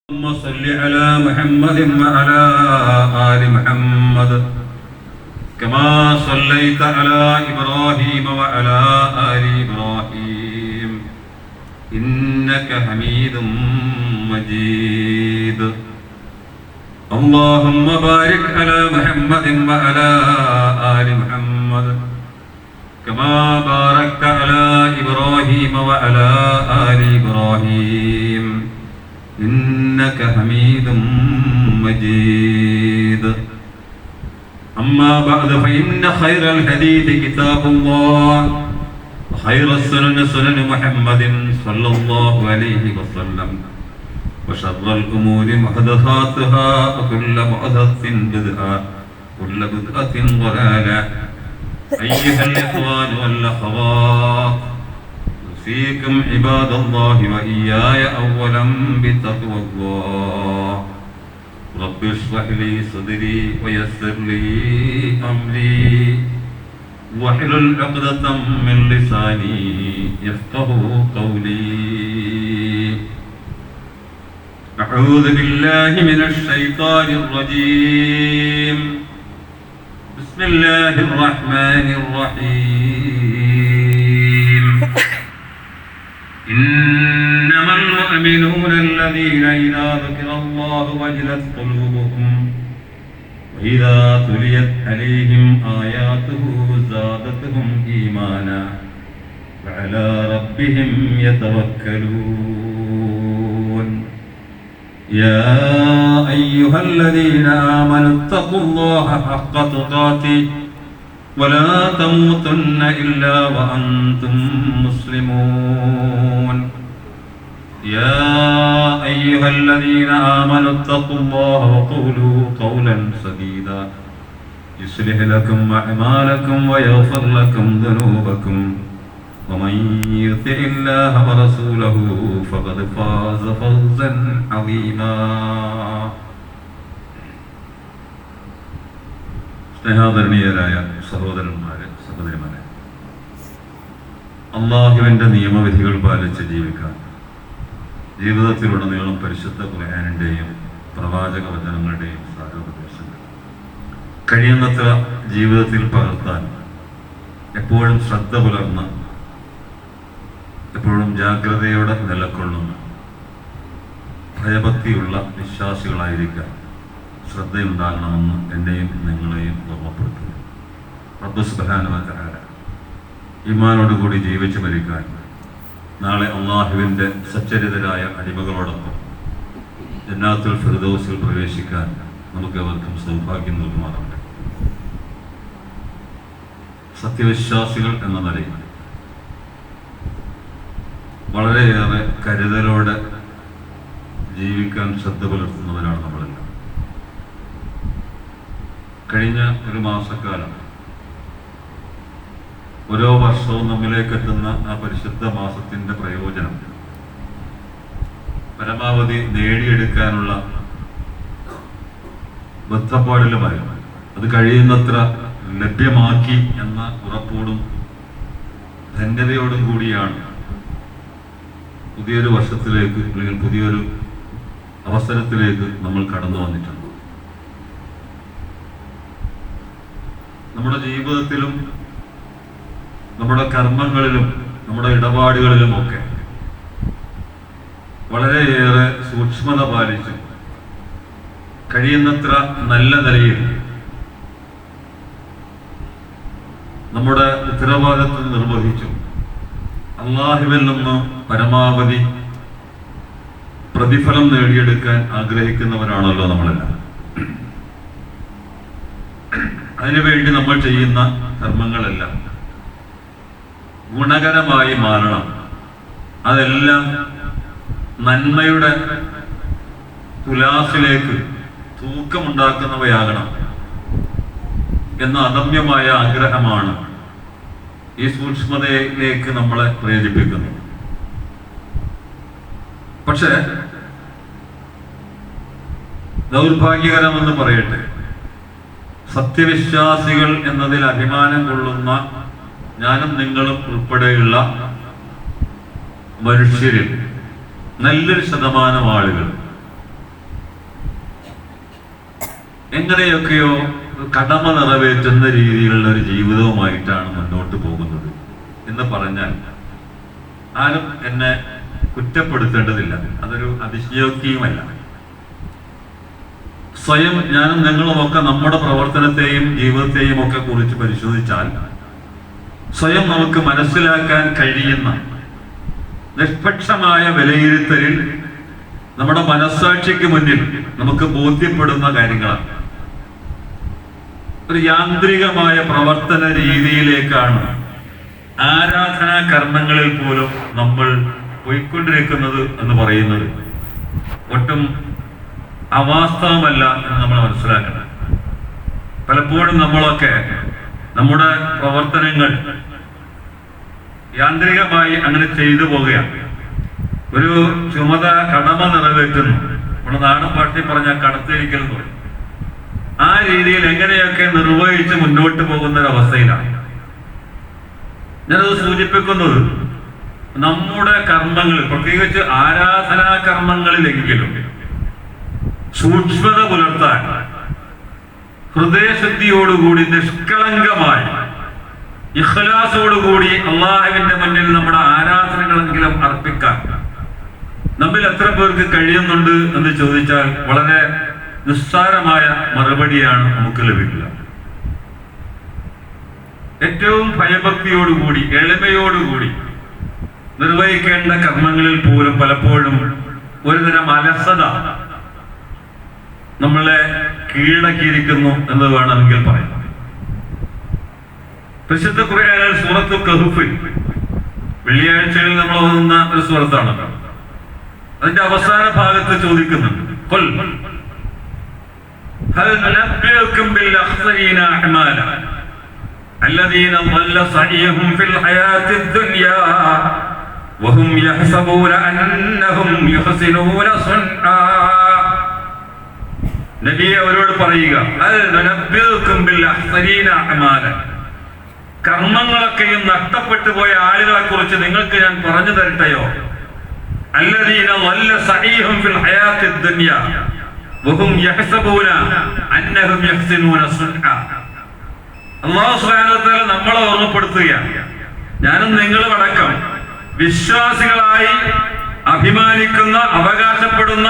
اللهم صل على محمد وعلى آل محمد كما صليت على إبراهيم وعلى آل إبراهيم إنك حميد مجيد. اللهم بارك على محمد وعلى آل محمد كما باركت على إبراهيم وعلى آل إبراهيم إنك حميد مجيد. أما بعد فإن خير الحديث كتاب الله وخير السنن سنن محمد صلى الله عليه وسلم وشر الأمور محدثاتها وكل محدثة بدعة وكل بدعة ضلالة. أيها الإخوان والأخوات، أوصيكم عباد الله وإياي أولا بتقوى الله. رب اشرح لي صدري ويسر لي أمري واحلل عقدة من لساني يفقهوا قولي. أعوذ بالله من الشيطان الرجيم. بسم الله الرحمن الرحيم. إنما المؤمنون الذين إذا ذكر الله وجلت قلوبهم وإذا تليت عليهم آياته زادتهم إيمانا وعلى ربهم يتوكلون. يا أيها الذين آمنوا اتقوا الله حق تقاته ولا تموتن إلا وأنتم مسلمون. يا أيها الذين آمنوا اتقوا الله وقولوا قولا سديدا يصلح لكم أعمالكم ويغفر لكم ذنوبكم ومن يطع الله ورسوله فقد فاز فوزا عظيما. സ്നേഹാദരണീയരായ സഹോദരന്മാരെ, സഹോദരിമാരെ, അള്ളാഹുവിൻ്റെ നിയമവിധികൾ പാലിച്ച് ജീവിക്കാൻ ജീവിതത്തിലുടനീളം പരിശുദ്ധ ഖുർആനിൻ്റെയും പ്രവാചക വചനങ്ങളുടെയും സാരോപദേശങ്ങൾ കഴിയുന്നത്ര ജീവിതത്തിൽ പകർത്താൻ എപ്പോഴും ശ്രദ്ധ പുലർന്ന് എപ്പോഴും ജാഗ്രതയോടെ നിലകൊള്ളുന്ന ഭയഭക്തിയുള്ള വിശ്വാസികളായിരിക്കാൻ ശ്രദ്ധയുണ്ടാകണമെന്ന് എന്നെയും നിങ്ങളെയും ഓർമ്മപ്പെടുത്തുന്നു. റബ്ബ് സുബ്ഹാനഹു വ തആല ഈമാനോടുകൂടി ജീവിച്ചു മരിക്കാൻ നാളെ അള്ളാഹുവിൻ്റെ സച്ചരിതരായ അടിമകളോടൊപ്പം ജന്നാത്തുൽ ഫിർദൗസിൽ പ്രവേശിക്കാൻ നമുക്ക് അവർക്കും സൗഭാഗ്യം നൽകുമാറാകട്ടെ. സത്യവിശ്വാസികൾ എന്ന നിലയിൽ വളരെയേറെ കരുതലോടെ ജീവിക്കാൻ ശ്രദ്ധ പുലർത്തുന്നവരാണ് നമ്മളെല്ലാം. കഴിഞ്ഞ ഒരു മാസക്കാലം ഓരോ വർഷവും നമ്മിലേക്ക് എത്തുന്ന ആ പരിശുദ്ധ മാസത്തിൻ്റെ പ്രയോജനം പരമാവധി നേടിയെടുക്കാനുള്ള ബദ്ധപ്പാടിലുമായി അത് കഴിയുന്നത്ര ലഭ്യമാക്കി എന്ന ഉറപ്പോടും ധന്യതയോടും കൂടിയാണ് പുതിയൊരു വർഷത്തിലേക്ക് അല്ലെങ്കിൽ പുതിയൊരു അവസരത്തിലേക്ക് നമ്മൾ കടന്നു വന്നിട്ടുണ്ട്. നമ്മുടെ ജീവിതത്തിലും നമ്മുടെ കർമ്മങ്ങളിലും നമ്മുടെ ഇടപാടുകളിലുമൊക്കെ വളരെയേറെ സൂക്ഷ്മത പാലിച്ചു കഴിയുന്നത്ര നല്ല നിലയിൽ നമ്മുടെ ഉത്തരവാദിത്വം നിർവഹിച്ചു അല്ലാഹുവിൽ നിന്ന് പരമാവധി പ്രതിഫലം നേടിയെടുക്കാൻ ആഗ്രഹിക്കുന്നവരാണല്ലോ നമ്മളെല്ലാം. അതിനുവേണ്ടി നമ്മൾ ചെയ്യുന്ന കർമ്മങ്ങളെല്ലാം ഗുണകരമായി മാറണം. അതെല്ലാം നന്മയുടെ തുലാസിലേക്ക് തൂക്കമുണ്ടാക്കുന്നവയാകണം എന്ന അദമ്യമായ ആഗ്രഹമാണ് ഈ സൂക്ഷ്മതയിലേക്ക് നമ്മളെ പ്രേരിപ്പിക്കുന്നത്. പക്ഷേ ദൗർഭാഗ്യകരമെന്ന് പറയട്ടെ, സത്യവിശ്വാസികൾ എന്നതിൽ അഭിമാനം കൊള്ളുന്ന ഞാനും നിങ്ങളും ഉൾപ്പെടെയുള്ള മനുഷ്യരിൽ നല്ലൊരു ശതമാനം ആളുകൾ എങ്ങനെയൊക്കെയോ കടമ നിറവേറ്റുന്ന രീതിയിലുള്ള ഒരു ജീവിതവുമായിട്ടാണ് മുന്നോട്ട് പോകുന്നത് എന്ന് പറഞ്ഞാൽ ആരും എന്നെ കുറ്റപ്പെടുത്തേണ്ടതില്ല. അതൊരു അതിശയോക്തിയുമല്ല. സ്വയം ഞാനും നിങ്ങളുമൊക്കെ നമ്മുടെ പ്രവർത്തനത്തെയും ജീവിതത്തെയും ഒക്കെ കുറിച്ച് പരിശോധിച്ചാൽ സ്വയം നമുക്ക് മനസ്സിലാക്കാൻ കഴിയുന്ന നിഷ്പക്ഷമായ വിലയിരുത്തലിൽ നമ്മുടെ മനസ്സാക്ഷിക്ക് മുന്നിൽ നമുക്ക് ബോധ്യപ്പെടുന്ന കാര്യങ്ങളാണ്. ഒരു യാന്ത്രികമായ പ്രവർത്തന രീതിയിലേക്കാണ് ആരാധനാ കർമ്മങ്ങളിൽ പോലും നമ്മൾ പോയിക്കൊണ്ടിരിക്കുന്നത് എന്ന് പറയുന്നത് ഒട്ടും അവാസ്തവമല്ല എന്ന് നമ്മൾ മനസ്സിലാക്കണം. പലപ്പോഴും നമ്മളൊക്കെ നമ്മുടെ പ്രവർത്തനങ്ങൾ യാന്ത്രികമായി അങ്ങനെ ചെയ്തു പോവുകയാണ്. ഒരു കടമ നിറവേറ്റുന്നു, നമ്മുടെ നാടൻ ഭാഷയിൽ പറഞ്ഞ കടത്തിരിക്കൽ എന്ന് പറയും. ആ രീതിയിൽ എങ്ങനെയൊക്കെ നിർവഹിച്ച് മുന്നോട്ട് പോകുന്ന ഒരു അവസ്ഥയിലാണ് ഞാനത് സൂചിപ്പിക്കുന്നത്. നമ്മുടെ കർമ്മങ്ങൾ, പ്രത്യേകിച്ച് ആരാധനാ കർമ്മങ്ങളിലെങ്കിലും സൂക്ഷ്മത പുലർത്താൻ ഹൃദയശുദ്ധിയോടുകൂടി നിഷ്കളങ്കമായി ഇഖ്ലാസോടുകൂടി അള്ളാഹുവിന്റെ മുന്നിൽ നമ്മുടെ ആരാധനകളെങ്കിലും അർപ്പിക്കാൻ നമ്മിൽ എത്ര പേർക്ക് കഴിയുന്നുണ്ട് എന്ന് ചോദിച്ചാൽ വളരെ നിസ്സാരമായ മറുപടിയാണ് നമുക്ക് ലഭിക്കുക. ഏറ്റവും ഭയഭക്തിയോടുകൂടി എളിമയോടുകൂടി നിർവഹിക്കേണ്ട കർമ്മങ്ങളിൽ പോലും പലപ്പോഴും ഒരുതരം അലസത നമ്മളെ കീഴടക്കിയിരിക്കുന്നു എന്ന് വേണമെങ്കിൽ പറയാം. പരിശുദ്ധ ഖുർആനിൽ സൂറത്തുൽ കഹ്ഫിൽ വെള്ളിയാഴ്ചകളിൽ നമ്മൾ ഓതുന്ന ഒരു സൂറത്താണ്. അതിന്റെ അവസാന ഭാഗത്ത് ചോദിക്കുന്നുണ്ട്, ഖുൽ ഹൽ നനബ്ബിഉകും ബിൽ അഖ്സരീന അഅമാല الذين ضل سعيهم في الحياة الدنيا وهم يحسبون أنهم يحسنون صنعا. നബിയെ അവരോട് പറയുക, അൽ നനബ്ബിഉകും ബിൽ അഖ്സരീന അഅമാല, കർമ്മങ്ങളൊക്കെയും നഷ്ടപ്പെട്ടു പോയ ആളുകളെ കുറിച്ച് നിങ്ങൾക്ക് ഞാൻ പറഞ്ഞു തരട്ടെയോ? الذين ضل سعيهم في الحياة الدنيا وهم يحسبون أنهم يحسنون صنعا. അല്ലാഹു സുബ്ഹാനഹു വ തആല നമ്മളെ ഓർമ്മപ്പെടുത്തുകയാണ്, ഞാനും നിങ്ങളും അടക്കം വിശ്വാസികളായി അഭിമാനിക്കുന്ന അവകാശപ്പെടുന്ന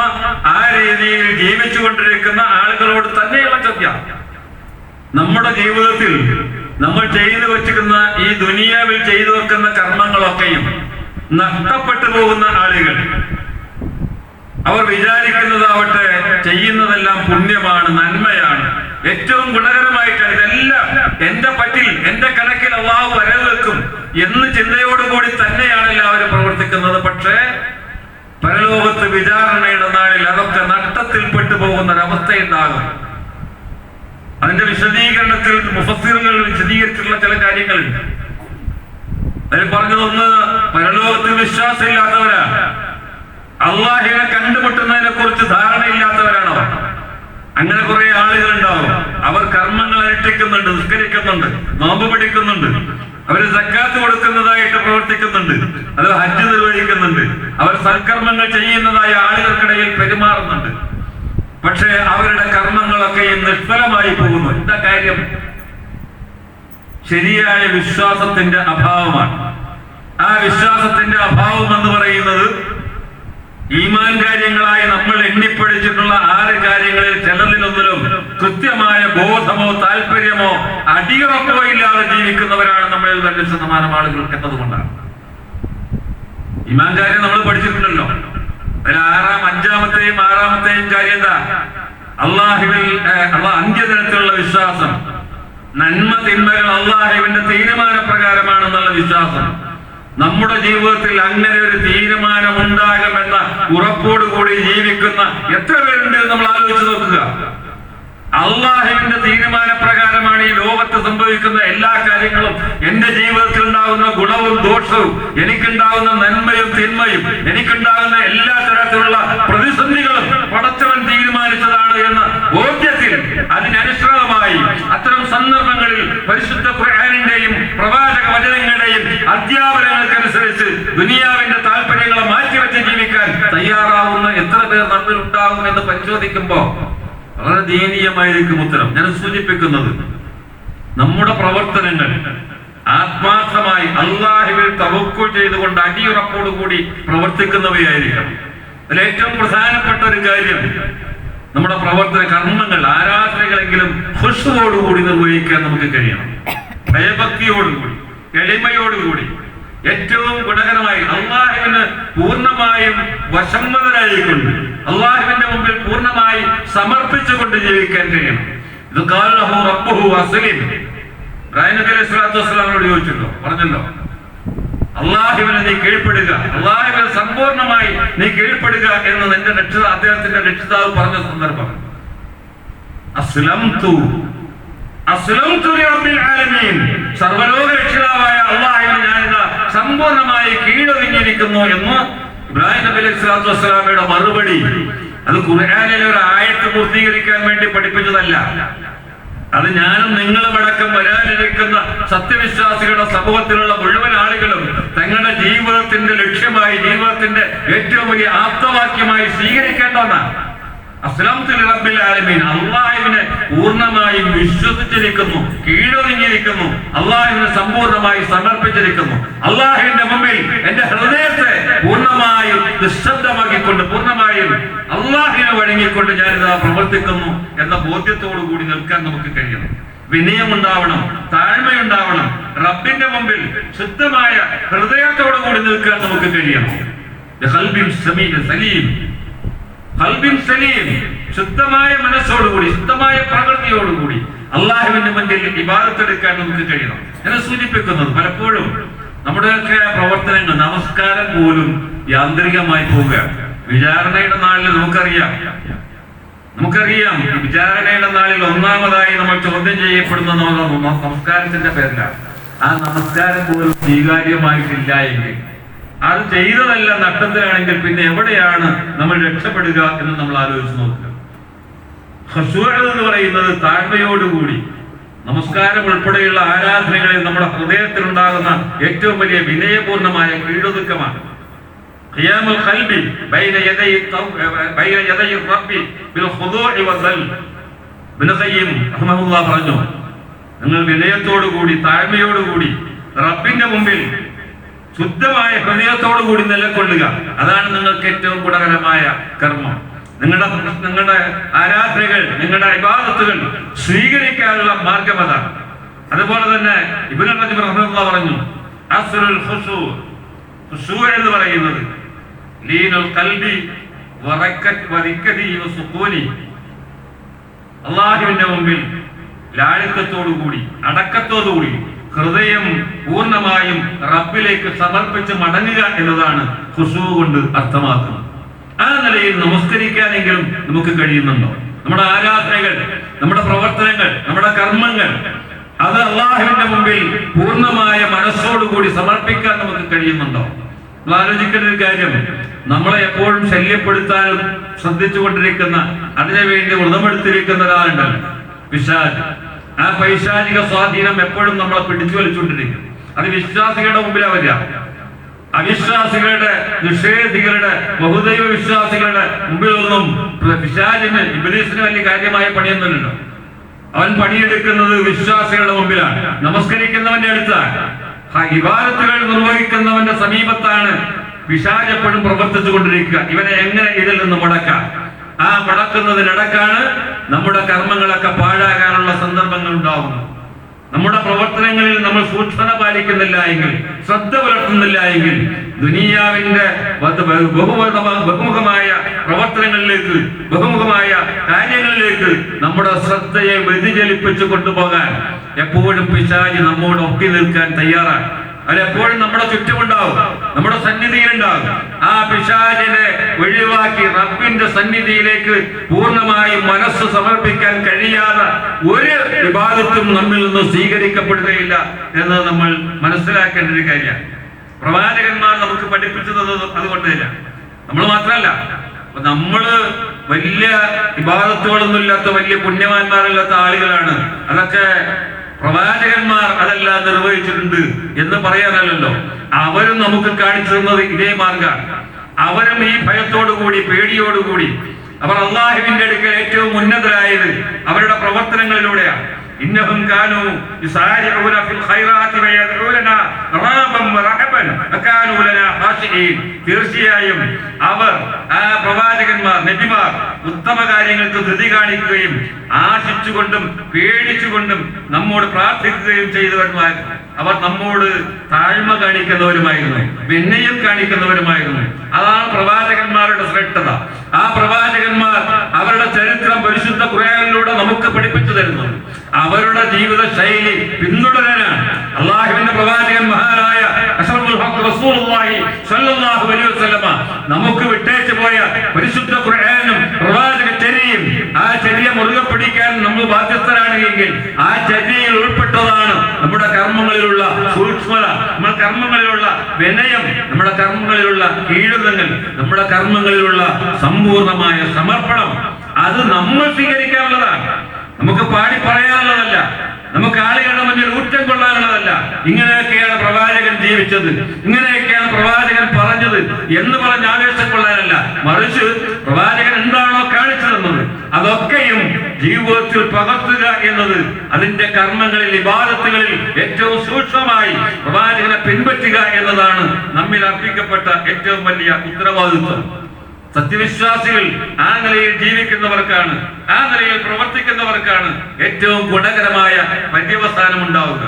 ആ രീതിയിൽ ജീവിച്ചുകൊണ്ടിരിക്കുന്ന ആളുകളോട് തന്നെയുള്ള ചോദ്യം. നമ്മുടെ ജീവിതത്തിൽ നമ്മൾ ചെയ്തു വെച്ചിരിക്കുന്ന ഈ ദുനിയാവിൽ ചെയ്തു വെക്കുന്ന കർമ്മങ്ങളൊക്കെയും നഷ്ടപ്പെട്ടു പോകുന്ന ആളുകൾ, അവർ വിചാരിക്കുന്നതാവട്ടെ ചെയ്യുന്നതെല്ലാം പുണ്യമാണ്, നന്മയാണ്, ഏറ്റവും ഗുണകരമായിട്ടാണ്, ഇതെല്ലാം എന്റെ പറ്റിൽ എന്റെ കണക്കിൽ അള്ളാഹു വരവ് വെക്കും എന്ന് ചിന്തയോടുകൂടി തന്നെയാണ് എല്ലാവരും പ്രവർത്തിക്കുന്നത്. പക്ഷേ പരലോകത്ത് വിചാരണയുടെ നാളിൽ അതൊക്കെ നഷ്ടത്തിൽപ്പെട്ടു പോകുന്ന ഒരവസ്ഥയുണ്ടാകും. അതിന്റെ വിശദീകരണത്തിൽ മുഫസ്സിറുകൾ വിശദീകരിച്ചിട്ടുള്ള ചില കാര്യങ്ങളുണ്ട്. അതിൽ പറഞ്ഞതൊന്ന്, പരലോകത്തിൽ വിശ്വാസമില്ലാത്തവരാണ്, അള്ളാഹിനെ കണ്ടുമുട്ടുന്നതിനെ കുറിച്ച് ധാരണയില്ലാത്തവരാണ് അവർ. അങ്ങനെ കുറെ ആളുകൾ ഉണ്ടാവും. അവർ കർമ്മങ്ങൾ അനുഷ്ഠിക്കുന്നുണ്ട്, നിസ്കരിക്കുന്നുണ്ട്, നോമ്പ് പിടിക്കുന്നുണ്ട്, അവർ സക്കാത്ത് കൊടുക്കുന്നതായിട്ട് പ്രവർത്തിക്കുന്നുണ്ട്, അത് ഹജ്ജ് നിർവഹിക്കുന്നുണ്ട്, അവർ സൽക്കർമ്മങ്ങൾ ചെയ്യുന്നതായ ആളുകൾക്കിടയിൽ പെരുമാറുന്നുണ്ട്. പക്ഷേ അവരുടെ കർമ്മങ്ങളൊക്കെ നിഷ്ഫലമായി പോകുന്നു. എന്താ കാര്യം? ശരിയായ വിശ്വാസത്തിന്റെ അഭാവമാണ്. ആ വിശ്വാസത്തിന്റെ അഭാവം എന്ന് പറയുന്നത് ഈമാൻ കാര്യങ്ങളായി നമ്മൾ എണ്ണിപ്പടിച്ചിട്ടുള്ള 6 കാര്യങ്ങളിൽ ചിലതിലൊന്നിലും കൃത്യമായ ബോധമോ താല്പര്യമോ അടിയുറപ്പോ ഇല്ലാതെ ജീവിക്കുന്നവരാണ് നമ്മളിൽ 2% ആളുകൾ എന്നതുകൊണ്ടാണ്. ഈമാൻ കാര്യം നമ്മൾ പഠിച്ചിട്ടുണ്ടല്ലോ. അതിൽ 5-ാമത്തെയും 6-ാമത്തെയും കാര്യം എന്താ? അള്ളാഹുവിൽ അന്ത്യദിനത്തിലുള്ള വിശ്വാസം, നന്മ തിന്മകൾ അള്ളാഹുവിന്റെ തീരുമാനപ്രകാരമാണെന്നുള്ള വിശ്വാസം. നമ്മുടെ ജീവിതത്തിൽ അങ്ങനെ ഒരു തീരുമാനം ഉണ്ടാകുമെന്ന ഉറപ്പോടുകൂടി ജീവിക്കുന്ന എത്ര പേരുണ്ട് നമ്മൾ ആലോചിച്ച് നോക്കുക. അള്ളാഹുവിന്റെ തീരുമാനപ്രകാരമാണ് ഈ ലോകത്ത് സംഭവിക്കുന്ന എല്ലാ കാര്യങ്ങളും. എന്റെ ജീവിതത്തിൽ ഉണ്ടാകുന്ന ഗുണവും ദോഷവും, എനിക്കുണ്ടാകുന്ന നന്മയും തിന്മയും, എനിക്കുണ്ടാകുന്ന എല്ലാ തരത്തിലുള്ള പ്രതിസന്ധികളും പടച്ചവൻ തീരുമാനിച്ചതാണ് എന്ന ബോധ്യത്തിൽ അതിനനുസൃതമായി അത്തരം സന്ദർഭങ്ങളിൽ പരിശുദ്ധ ഖുർആനിന്റെയും പ്രവാചക വചനങ്ങളുടെയും അധ്യാപനങ്ങൾക്കനുസരിച്ച് ദുനിയാവിന്റെ താല്പര്യങ്ങളെ മാറ്റിവെച്ച് ജീവിക്കാൻ തയ്യാറാവുന്ന എത്ര പേർ നമ്മിൽ ഉണ്ടാകുമെന്ന് പരിശോധിക്കുമ്പോ വളരെ ദയനീയമായിരിക്കും ഉത്തരം. ഞാൻ സൂചിപ്പിക്കുന്നത് നമ്മുടെ പ്രവർത്തനങ്ങൾ ആത്മാർത്ഥമായി അല്ലാഹുവിൽ തവക്കുൽ ചെയ്തുകൊണ്ട് അടിയുറപ്പോടുകൂടി പ്രവർത്തിക്കുന്നവയായിരിക്കണം. അതിൽ ഏറ്റവും പ്രധാനപ്പെട്ട ഒരു കാര്യം നമ്മുടെ പ്രവർത്തന കർമ്മങ്ങൾ, ആരാധനകളെങ്കിലും ഖുശൂഅോടുകൂടി നിർവഹിക്കാൻ നമുക്ക് കഴിയണം. ഭയഭക്തിയോടുകൂടി, എളിമയോടുകൂടി, ഏറ്റവും ഗുണകരമായി അല്ലാഹുവിന് പൂർണ്ണമായും വശംവദനായിക്കൊണ്ട് അല്ലാഹുവിന്റെ മുമ്പിൽ പൂർണ്ണമായി സമർപ്പിച്ചുകൊണ്ട് ജീവിക്കാൻ കഴിയണം. ഇത് ഖാലഹു റബ്ബുഹു അസ്ലിം. ഇബ്രാഹിം നബി അലൈഹി സ്വലാത്തു വസ്സലാമിനോട് ചോദിച്ചല്ലോ, പറഞ്ഞല്ലോ, അല്ലാഹുവിനെ നീ കീഴ്പ്പെടുക, അല്ലാഹുവിനെ സമ്പൂർണ്ണമായി നീ കീഴ്പ്പെടുക എന്ന് നിന്റെ അദ്ദേഹത്തിന്റെ രക്ഷിതാവ് പറഞ്ഞ സന്ദർഭം. സർവലോക രക്ഷിതാവായ അല്ലാഹുവിനെ ഞാനിതാ സമ്പൂർണ്ണമായി കീഴൊതുങ്ങിയിരിക്കുന്നു എന്ന് ഇബ്രാഹിം നബി അലൈഹി സ്വലാത്തു വസ്സലാമയുടെ മറുപടി. അത് ഖുർആനിലെ ഒരു ആയത്ത് പൂർത്തീകരിക്കാൻ വേണ്ടി പഠിപ്പിച്ചതല്ല. അത് ഞാനും നിങ്ങളും അടക്കം വരാനിരിക്കുന്ന സത്യവിശ്വാസികളുടെ സമൂഹത്തിലുള്ള മുഴുവൻ ആളുകളും തങ്ങളുടെ ജീവിതത്തിന്റെ ലക്ഷ്യമായി, ജീവിതത്തിന്റെ ഏറ്റവും വലിയ ആപ്തവാക്യമായി സ്വീകരിക്കേണ്ട ഒന്നാണ്. അസ്ലംതു ലിറബ്ബിൽ ആലമീൻ. അല്ലാഹുവിനെ പൂർണ്ണമായും വിശ്വസിച്ചിരിക്കുന്നു, കീഴൊതുങ്ങിയിരിക്കുന്നു, അല്ലാഹുവിനെ സമ്പൂർണ്ണമായി സമർപ്പിച്ചിരിക്കുന്നു. അല്ലാഹുവിന്റെ മുമ്പിൽ എന്റെ ഹൃദയത്തെ പൂർണ്ണമായും നിശബ്ദമാക്കിക്കൊണ്ട്, പൂർണ്ണമായും അല്ലാഹുവിനെ വഴങ്ങിക്കൊണ്ട് ഞാനിതാ പ്രവർത്തിക്കുന്നു എന്ന ബോധ്യത്തോടു കൂടി നിൽക്കാൻ നമുക്ക് കഴിയണം. വിനയമുണ്ടാവണം, താഴ്മയുണ്ടാവണം. റബ്ബിന്റെ മുമ്പിൽ ശുദ്ധമായ ഹൃദയത്തോടു കൂടി നിൽക്കാൻ നമുക്ക് കഴിയണം. ശുദ്ധമായ മനസ്സോടുകൂടി, ശുദ്ധമായ പ്രകൃതിയോടുകൂടി അല്ലാഹുവിന്റെ മുന്നിൽ ഇബാദത്ത് എടുക്കാൻ നമുക്ക് കഴിയണം. എന്നെ സൂചിപ്പിക്കുന്നത് പലപ്പോഴും നമ്മുടെയൊക്കെ പ്രവർത്തനങ്ങൾ, നമസ്കാരം പോലും യാന്ത്രികമായി പോവുക. വിചാരണയുടെ നാളിൽ നമുക്കറിയാം, വിചാരണയുടെ നാളിൽ ഒന്നാമതായി നമ്മൾ ചോദ്യം ചെയ്യപ്പെടുന്ന നമസ്കാരത്തിന്റെ പേരിലാണ്. ആ നമസ്കാരം പോലും സ്വീകാര്യമായിട്ടില്ല എങ്കിൽ, അത് ചെയ്തതല്ല നഷ്ടത്തിലാണെങ്കിൽ പിന്നെ എവിടെയാണ് നമ്മൾ രക്ഷപ്പെടുക എന്ന് നമ്മൾ ആലോചിച്ച് നോക്കുക. ഖുശൂഅ് എന്ന് പറയുന്നത് താഴ്മയോടുകൂടി നമസ്കാരം ഉൾപ്പെടെയുള്ള ആരാധനകളിൽ നമ്മുടെ ഹൃദയത്തിലുണ്ടാകുന്ന ഏറ്റവും വലിയ വിനയപൂർണമായ കീഴൊതുക്കമാണ്. ഖിയാമുൽ ഖൽബി ബൈന യദൈ റബ്ബി ബിൽ ഖുദൂഇ വസൽ. ഇബ്നു ഖയ്യിം റഹ്മഹുല്ലാഹ് പറഞ്ഞു, നിങ്ങൾ വിനയത്തോടുകൂടി, താഴ്മയോടുകൂടി റബ്ബിന്റെ മുമ്പിൽ ശുദ്ധമായ ഹൃദയത്തോടു കൂടി നിലകൊള്ളുക. അതാണ് നിങ്ങൾക്ക് ഏറ്റവും ഗുണകരമായ കർമ്മം. നിങ്ങളുടെ ആരാധനകൾ, നിങ്ങളുടെ ഇബാദത്തുകൾ സ്വീകരിക്കാനുള്ള മാർഗം അതാണ്. അതുപോലെ തന്നെ ഇബ്നു റജബ് റഹ്മത്തുള്ളാഹി പറഞ്ഞു, അസ്റുൽ ഖുശൂഅ് എന്ന് പറയുന്നത് ലീനുൽ ഖൽബി വറക്കതി വസുകൂനി. അല്ലാഹുവിന്റെ മുമ്പിൽ ലാളിത്യത്തോടുകൂടി, അടക്കത്തോടുകൂടി ഹൃദയം പൂർണ്ണമായും റബ്ബിലേക്ക് സമർപ്പിച്ച് മടങ്ങുക എന്നതാണ് ഖുശൂഅ് കൊണ്ട് അർത്ഥമാക്കുന്നത്. ആ നിലയിൽ നമസ്കരിക്കാനെങ്കിലും നമുക്ക് കഴിയുന്നുണ്ടോ? നമ്മുടെ ആരാധനകൾ, നമ്മുടെ പ്രവർത്തനങ്ങൾ, നമ്മുടെ കർമ്മങ്ങൾ, അത് അല്ലാഹുവിന്റെ മുമ്പിൽ പൂർണ്ണമായ മനസ്സോടുകൂടി സമർപ്പിക്കാൻ നമുക്ക് കഴിയുന്നുണ്ടോ? നമ്മൾ ആലോചിക്കേണ്ട ഒരു കാര്യം, നമ്മളെ എപ്പോഴും ശല്യപ്പെടുത്താനും ശ്രദ്ധിച്ചുകൊണ്ടിരിക്കുന്ന, അതിനുവേണ്ടി വ്രതമെടുത്തിരിക്കുന്ന ഒരാളുണ്ടല്ലോ, പിശാച്. ആ പൈശാചിക സ്വാധീനം എപ്പോഴും നമ്മളെ പിടിച്ചു വലിച്ചുകൊണ്ടിരിക്കും. അത് വിശ്വാസികളുടെ മുമ്പിലാ വരിക. അവിശ്വാസികളുടെ, നിഷേധികളുടെ, ബഹുദൈവ വിശ്വാസികളുടെ മുമ്പിലൊന്നും പിശാചിന്, ഇബ്ലീസിന് വലിയ കാര്യമായ പണിയൊന്നുമില്ലല്ലോ. അവൻ പണിയെടുക്കുന്നത് വിശ്വാസികളുടെ മുമ്പിലാണ്, നമസ്കരിക്കുന്നവന്റെ അടുത്താണ്, ഇബാദത്തുകൾ നിർവഹിക്കുന്നവന്റെ സമീപത്താണ് പിശാച് എപ്പോഴും പ്രവർത്തിച്ചു കൊണ്ടിരിക്കുക. ഇവനെ എങ്ങനെ ഇതിൽ നിന്ന് മുടക്കാം? ആ മുടക്കുന്നതിനിടക്കാണ് നമ്മുടെ കർമ്മങ്ങളൊക്കെ പാഴാകാനുള്ള സന്ദർഭങ്ങൾ ഉണ്ടാകുന്നത്. നമ്മുടെ പ്രവർത്തനങ്ങളിൽ നമ്മൾ സൂക്ഷ്മത പാലിക്കുന്നില്ല എങ്കിൽ, ശ്രദ്ധ പുലർത്തുന്നില്ല എങ്കിൽ, ദുനിയാവിന്റെ ബഹുമുഖമായ പ്രവർത്തനങ്ങളിലേക്ക്, ബഹുമുഖമായ കാര്യങ്ങളിലേക്ക് നമ്മുടെ ശ്രദ്ധയെ വ്യതിചലിപ്പിച്ചു കൊണ്ടുപോകാൻ എപ്പോഴും പിശാച് നമ്മോട് ഒപ്പി നിൽക്കാൻ തയ്യാറാണ്. അതെപ്പോഴും നമ്മുടെ ചുറ്റുമുണ്ടാവും, നമ്മുടെ സന്നിധിയിലുണ്ടാവും. ആ പിശാചിനെ ഒഴിവാക്കി റബ്ബിന്റെ സന്നിധിയിലേക്ക് പൂർണ്ണമായും മനസ്സ് സമർപ്പിക്കാൻ കഴിയാതെ ഒരു ഇബാദത്തും നമ്മിൽ നിന്ന് സ്വീകരിക്കപ്പെടുകയില്ല എന്ന് നമ്മൾ മനസ്സിലാക്കേണ്ട ഒരു കാര്യമാണ്. പ്രവാചകന്മാർ നമുക്ക് പഠിപ്പിച്ചു തന്നത് അതുകൊണ്ടില്ല. നമ്മൾ മാത്രമല്ല, നമ്മള് വലിയ ഇബാദത്തുകളൊന്നും ഇല്ലാത്ത, വലിയ പുണ്യവാന്മാരില്ലാത്ത ആളുകളാണ്. അതൊക്കെ പ്രവാചകന്മാർ അതെല്ലാം നിർവഹിച്ചിട്ടുണ്ട് എന്ന് പറയാനല്ലോ. അവരും നമുക്ക് കാണിച്ചു തന്നത് ഇതേ മാർഗമാണ്. അവരും ഈ ഭയത്തോടുകൂടി, പേടിയോടുകൂടി അവർ അള്ളാഹുവിന്റെ അടുക്കൽ ഏറ്റവും ഉന്നതരായത് അവരുടെ പ്രവർത്തനങ്ങളിലൂടെയാണ്. ഇന്നഹും കാനൂ യുസാരിഊന ഫിൽ ഖൈറാത്തി വയദ്ഊന റഗബൻ വറഹബൻ വകാനൂ ലനാ ഖാശിഈൻ. തീർച്ചയായും അവർ ആ പ്രവാചകന്മാർ നബിമാർ ഉത്തമ കാര്യങ്ങൾക്ക് ധൃതി കാണിക്കുകയും ആശിച്ചുകൊണ്ടും പേടിച്ചുകൊണ്ടും നമ്മോട് പ്രാർത്ഥിക്കുകയും ചെയ്തവരുമായിരുന്നു. അവർ നമ്മോട് താഴ്മ കാണിക്കുന്നവരുമായിരുന്നു, വിനയം കാണിക്കുന്നവരുമായിരുന്നു. അതാണ് പ്രവാചകന്മാരുടെ ശ്രേഷ്ഠത. ആ പ്രവാചകന്മാർ അവരുടെ ചരിത്രം പരിശുദ്ധ ഖുർആനിലൂടെ നമുക്ക് പഠിപ്പിച്ചു തരുന്നു. അവരുടെ ജീവിത ശൈലി പിന്തുടരാനാണ് അള്ളാഹുവിന്റെ പ്രവാചകൻ മഹാനായ അഷ്റഫുൽ ഹഖ് റസൂലുള്ളാഹി സ്വല്ലല്ലാഹു അലൈഹി വസല്ലമ നമുക്ക് വിട്ടേച്ചു പോയ പരിശുദ്ധ ഖുർആനും പ്രവാചക ചര്യയും, ആ ചര്യ മുറുകെ പിടിക്കാൻ നമ്മൾ ബാധ്യസ്ഥരാണ് എങ്കിൽ ആ ചര്യയിൽ ഉൾപ്പെട്ടതാണ് നമ്മുടെ കർമ്മങ്ങളിലുള്ള സൂക്ഷ്മത, നമ്മുടെ കർമ്മങ്ങളിലുള്ള വിനയം, നമ്മുടെ കർമ്മങ്ങളിലുള്ള കീഴുതങ്ങൾ, നമ്മുടെ കർമ്മങ്ങളിലുള്ള സമ്പൂർണമായ സമർപ്പണം. അത് നമ്മൾ സ്വീകരിക്കാനുള്ളതാണ്, നമുക്ക് പാടി പറയാനുള്ളതല്ല, നമുക്ക് ആളുകളുടെ മുന്നിൽ ഊറ്റം കൊള്ളാനുള്ളതല്ല. ഇങ്ങനെയൊക്കെയാണ് പ്രവാചകൻ ജീവിച്ചത്, ഇങ്ങനെയൊക്കെയാണ് പ്രവാചകൻ പറഞ്ഞത് എന്ന് പറഞ്ഞ് ആവേശം കൊള്ളാനല്ല, മറിച്ച് പ്രവാചകൻ എന്താണോ കാണിച്ചു തന്നത് അതൊക്കെയും ജീവിതത്തിൽ പകർത്തുക എന്നത്, അതിന്റെ കർമ്മങ്ങളിൽ ഇബാദത്തുകളിൽ ഏറ്റവും സൂക്ഷ്മമായി പ്രവാചകനെ പിൻപറ്റുക എന്നതാണ് നമ്മിൽ അർപ്പിക്കപ്പെട്ട ഏറ്റവും വലിയ ഉത്തരവാദിത്വം. സത്യവിശ്വാസികൾ ആ നിലയിൽ ജീവിക്കുന്നവർക്കാണ്, ആ നിലയിൽ പ്രവർത്തിക്കുന്നവർക്കാണ് ഏറ്റവും ഗുണകരമായ പര്യവസാനം ഉണ്ടാവുക.